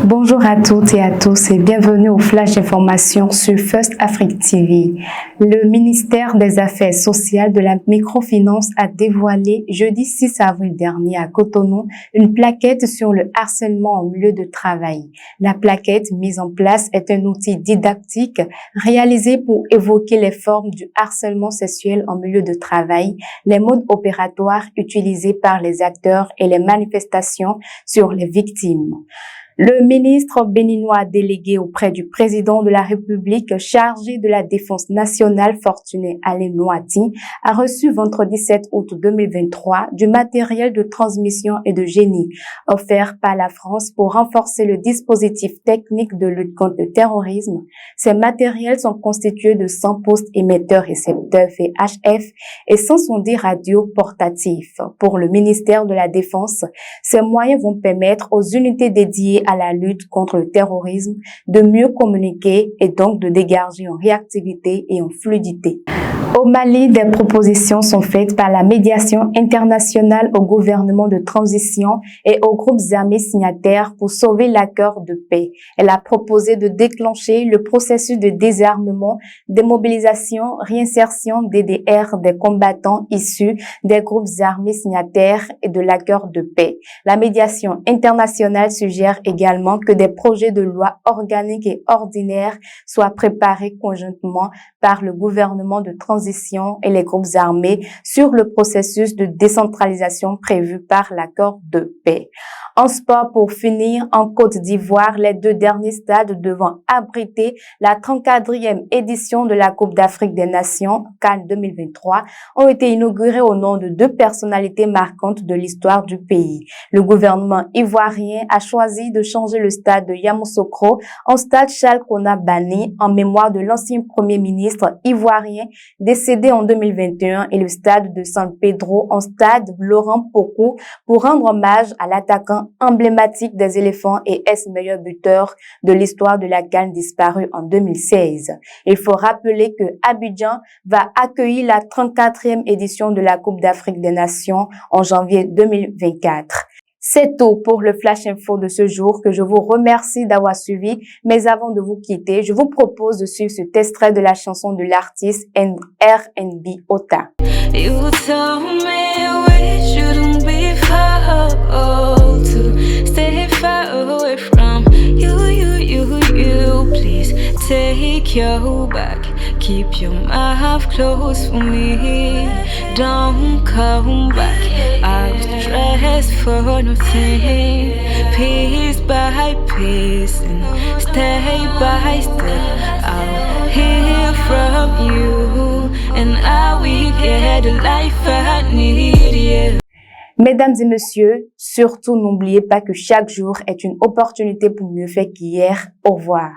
Bonjour à toutes et à tous et bienvenue au Flash Information sur First Afrique TV. Le ministère des Affaires sociales de la microfinance a dévoilé jeudi 6 avril dernier à Cotonou une plaquette sur le harcèlement en milieu de travail. La plaquette mise en place est un outil didactique réalisé pour évoquer les formes du harcèlement sexuel en milieu de travail, les modes opératoires utilisés par les acteurs et les manifestations sur les victimes. Le ministre béninois délégué auprès du président de la République chargé de la défense nationale, Fortuné Alé-Noati, a reçu vendredi 7 août 2023 du matériel de transmission et de génie offert par la France pour renforcer le dispositif technique de lutte contre le terrorisme. Ces matériels sont constitués de 100 postes émetteurs récepteurs VHF et 110 radios portatifs. Pour le ministère de la Défense, ces moyens vont permettre aux unités dédiées à la lutte contre le terrorisme de mieux communiquer et donc de dégager en réactivité et en fluidité. Au Mali, des propositions sont faites par la médiation internationale au gouvernement de transition et aux groupes armés signataires pour sauver l'accord de paix. Elle a proposé de déclencher le processus de désarmement, démobilisation, réinsertion DDR des combattants issus des groupes armés signataires et de l'accord de paix. La médiation internationale suggère également que des projets de loi organiques et ordinaires soient préparés conjointement par le gouvernement de transition et les groupes armés sur le processus de décentralisation prévu par l'accord de paix. En sport, pour finir, en Côte d'Ivoire, les deux derniers stades devant abriter la 34e édition de la Coupe d'Afrique des Nations, CAN 2023, ont été inaugurés au nom de deux personnalités marquantes de l'histoire du pays. Le gouvernement ivoirien a choisi de changer le stade de Yamoussoukro en stade Charles Konan-Banny en mémoire de l'ancien premier ministre ivoirien décédé en 2021 et le stade de San Pedro en stade Laurent Pokou pour rendre hommage à l'attaquant emblématique des éléphants et ex-meilleur buteur de l'histoire de la CAN disparu en 2016. Il faut rappeler que Abidjan va accueillir la 34e édition de la Coupe d'Afrique des Nations en janvier 2024. C'est tout pour le Flash Info de ce jour que je vous remercie d'avoir suivi. Mais avant de vous quitter, je vous propose de suivre cet extrait de la chanson de l'artiste R&B Ota. You told me we shouldn't be far to stay far away from you. Please take your back, keep your mouth closed for me. Don't come back. I was dressed for nothing. Piece by piece and step by step, I'll hear from you, and I will get the life I need. Yeah. Mesdames et messieurs, surtout n'oubliez pas que chaque jour est une opportunité pour mieux faire qu'hier. Au revoir.